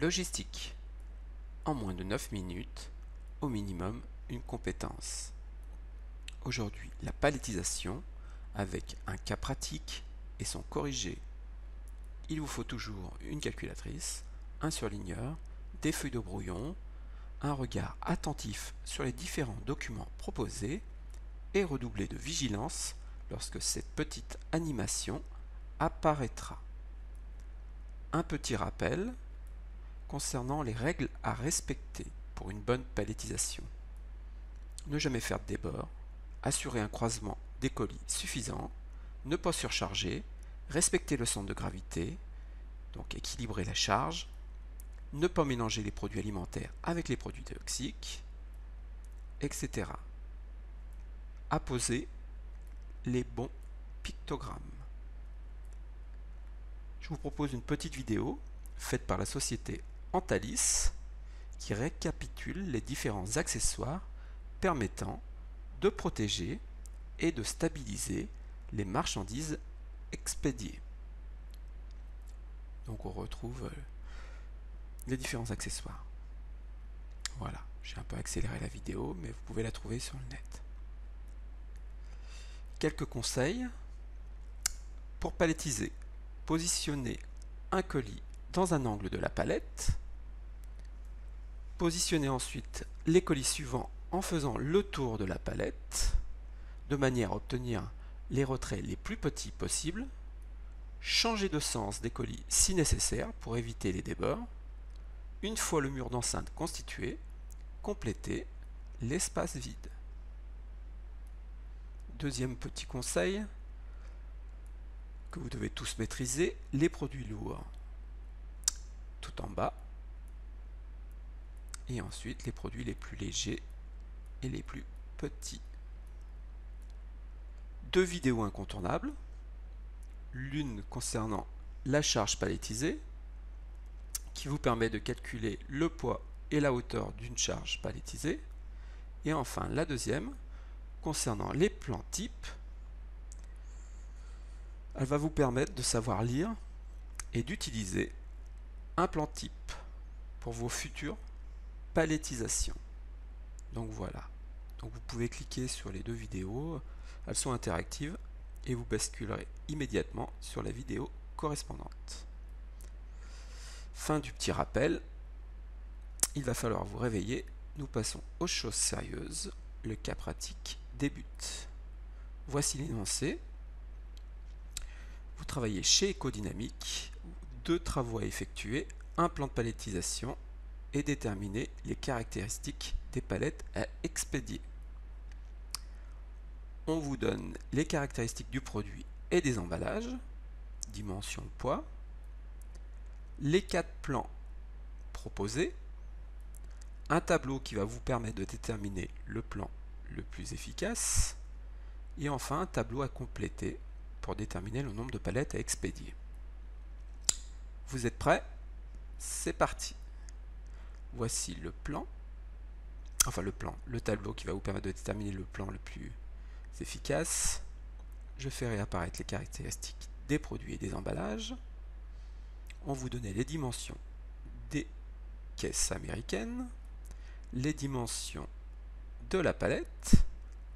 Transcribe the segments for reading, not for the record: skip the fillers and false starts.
Logistique. En moins de 9 minutes, au minimum, une compétence. Aujourd'hui, la palettisation avec un cas pratique et son corrigé. Il vous faut toujours une calculatrice, un surligneur, des feuilles de brouillon, un regard attentif sur les différents documents proposés et redoubler de vigilance lorsque cette petite animation apparaîtra. Un petit rappel concernant les règles à respecter pour une bonne palettisation. Ne jamais faire de débord, assurer un croisement des colis suffisant, ne pas surcharger, respecter le centre de gravité, donc équilibrer la charge, ne pas mélanger les produits alimentaires avec les produits toxiques, etc. Apposer les bons pictogrammes. Je vous propose une petite vidéo faite par la société Antalis qui récapitule les différents accessoires permettant de protéger et de stabiliser les marchandises expédiées. Donc on retrouve les différents accessoires. Voilà, j'ai un peu accéléré la vidéo, mais vous pouvez la trouver sur le net. Quelques conseils pour palettiser. Positionnez un colis dans un angle de la palette. Positionnez ensuite les colis suivants en faisant le tour de la palette, de manière à obtenir les retraits les plus petits possibles. Changez de sens des colis si nécessaire pour éviter les débords. Une fois le mur d'enceinte constitué, complétez l'espace vide. Deuxième petit conseil que vous devez tous maîtriser, les produits lourds. Tout en bas. Et ensuite les produits les plus légers et les plus petits. Deux vidéos incontournables. L'une concernant la charge palettisée, qui vous permet de calculer le poids et la hauteur d'une charge palettisée. Et enfin la deuxième, concernant les plans types, elle va vous permettre de savoir lire et d'utiliser un plan type pour vos futures palettisations. Donc voilà. Donc vous pouvez cliquer sur les deux vidéos, elles sont interactives et vous basculerez immédiatement sur la vidéo correspondante. Fin du petit rappel, il va falloir vous réveiller, nous passons aux choses sérieuses, le cas pratique débute. Voici l'énoncé. Vous travaillez chez Ecodynamics, deux travaux à effectuer, un plan de palettisation et déterminer les caractéristiques des palettes à expédier. On vous donne les caractéristiques du produit et des emballages, dimension, poids, les 4 plans proposés, un tableau qui va vous permettre de déterminer le plan le plus efficace, et enfin un tableau à compléter pour déterminer le nombre de palettes à expédier. Vous êtes prêts? C'est parti. Voici le plan, le tableau qui va vous permettre de déterminer le plan le plus efficace. Je fais réapparaître les caractéristiques des produits et des emballages. On vous donnait les dimensions des caisses américaines, les dimensions de la palette.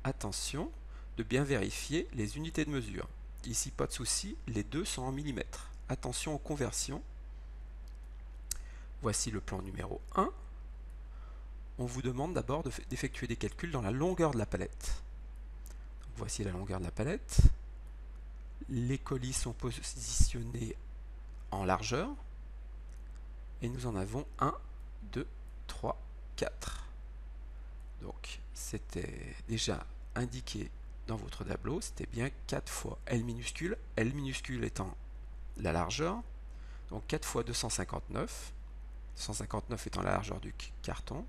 Attention de bien vérifier les unités de mesure. Ici, pas de souci, les deux sont en millimètres. Attention aux conversions. Voici le plan numéro 1. On vous demande d'abord d'effectuer des calculs dans la longueur de la palette. Donc, voici la longueur de la palette. Les colis sont positionnés en largeur. Et nous en avons 1, 2, 3, 4. Donc, c'était déjà indiqué dans votre tableau, c'était bien 4 fois L minuscule étant la largeur, donc 4 fois 259, 259 étant la largeur du carton,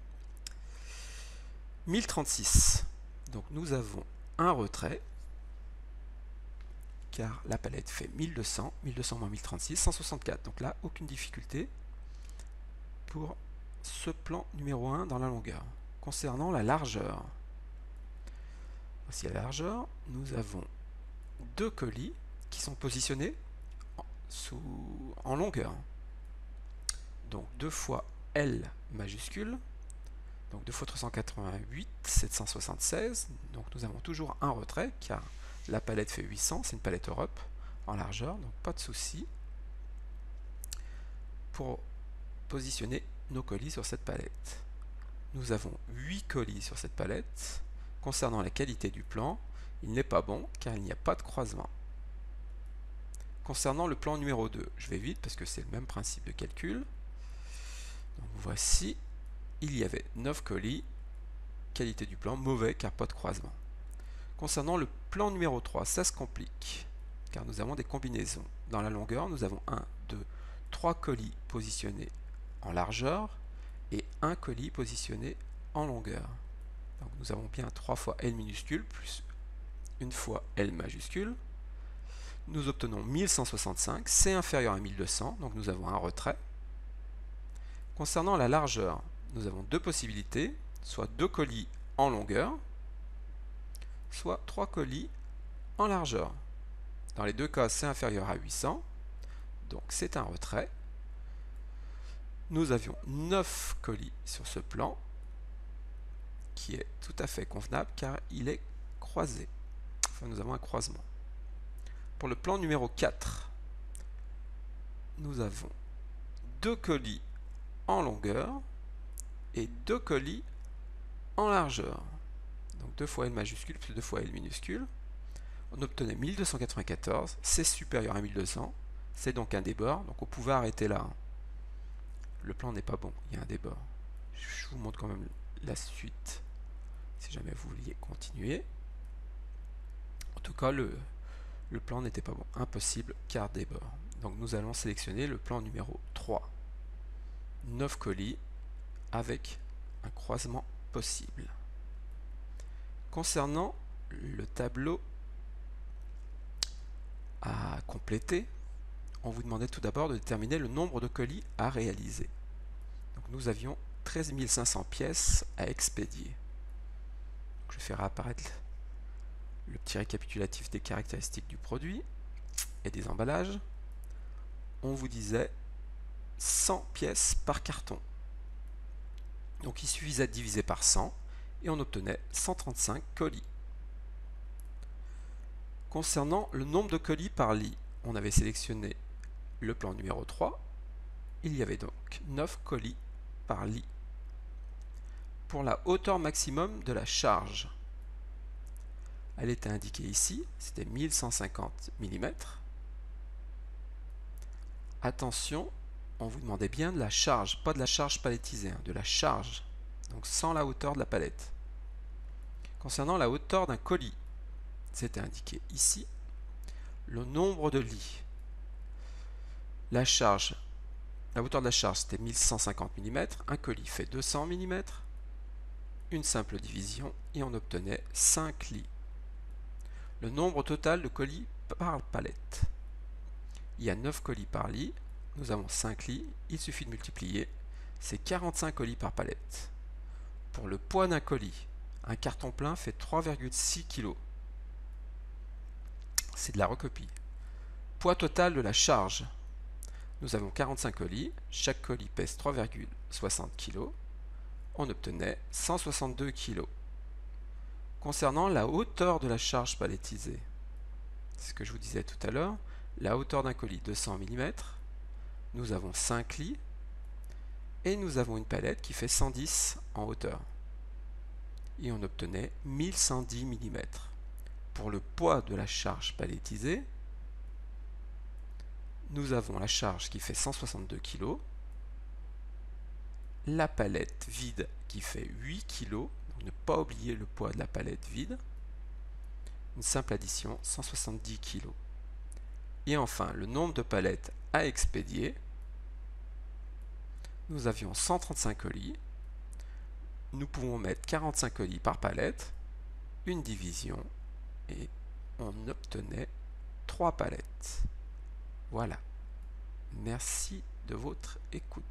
1036. Donc nous avons un retrait, car la palette fait 1200, 1200 moins 1036, 164. Donc là, aucune difficulté pour ce plan numéro 1 dans la longueur. Concernant la largeur, voici la largeur, nous avons deux colis qui sont positionnés en longueur. donc 2 fois L majuscule, donc 2 fois 388, 776, donc nous avons toujours un retrait, car la palette fait 800, c'est une palette Europe en largeur, donc pas de souci pour positionner nos colis sur cette palette. Nous avons 8 colis sur cette palette. Concernant la qualité du plan, il n'est pas bon car il n'y a pas de croisement. Concernant le plan numéro 2, je vais vite parce que c'est le même principe de calcul. Donc voici, il y avait 9 colis, qualité du plan mauvais car pas de croisement. Concernant le plan numéro 3, ça se complique car nous avons des combinaisons. Dans la longueur, nous avons 1, 2, 3 colis positionnés en largeur et un colis positionné en longueur. Donc nous avons bien 3 fois L minuscule plus une fois L majuscule. Nous obtenons 1165, c'est inférieur à 1200, donc nous avons un retrait. Concernant la largeur, nous avons deux possibilités, soit 2 colis en longueur, soit 3 colis en largeur. Dans les deux cas, c'est inférieur à 800, donc c'est un retrait. Nous avions 9 colis sur ce plan, qui est tout à fait convenable car il est croisé. Enfin, nous avons un croisement. Pour le plan numéro 4, nous avons 2 colis en longueur et 2 colis en largeur. Donc 2 fois L majuscule plus 2 fois L minuscule. On obtenait 1294, c'est supérieur à 1200, c'est donc un débord, donc on pouvait arrêter là. Le plan n'est pas bon, il y a un débord. Je vous montre quand même la suite, si jamais vous vouliez continuer. En tout cas, le plan n'était pas bon, impossible car débord. Donc nous allons sélectionner le plan numéro 3. 9 colis avec un croisement possible. Concernant le tableau à compléter, on vous demandait tout d'abord de déterminer le nombre de colis à réaliser. Donc nous avions 13 500 pièces à expédier. Donc je vais faire apparaître le petit récapitulatif des caractéristiques du produit et des emballages. On vous disait 100 pièces par carton. Donc il suffisait de diviser par 100 et on obtenait 135 colis. Concernant le nombre de colis par lit, on avait sélectionné le plan numéro 3. Il y avait donc 9 colis par lit. Pour la hauteur maximum de la charge, elle était indiquée ici, c'était 1150 mm. Attention, on vous demandait bien de la charge, pas de la charge palettisée, hein, de la charge, donc sans la hauteur de la palette. Concernant la hauteur d'un colis, c'était indiqué ici, le nombre de lits. La hauteur de la charge c'était 1150 mm, un colis fait 200 mm, une simple division et on obtenait 5 lits. Le nombre total de colis par palette. Il y a 9 colis par lit, nous avons 5 lits, il suffit de multiplier, c'est 45 colis par palette. Pour le poids d'un colis, un carton plein fait 3,6 kg. C'est de la recopie. Poids total de la charge. Nous avons 45 colis, chaque colis pèse 3,60 kg. On obtenait 162 kg. Concernant la hauteur de la charge palettisée, c'est ce que je vous disais tout à l'heure, la hauteur d'un colis 200 mm, nous avons 5 lits et nous avons une palette qui fait 110 en hauteur. Et on obtenait 1110 mm. Pour le poids de la charge palettisée, nous avons la charge qui fait 162 kg, la palette vide qui fait 8 kg, donc ne pas oublier le poids de la palette vide, une simple addition, 170 kg. Et enfin, le nombre de palettes à expédier, nous avions 135 colis, nous pouvons mettre 45 colis par palette, une division, et on obtenait 3 palettes. Voilà. Merci de votre écoute.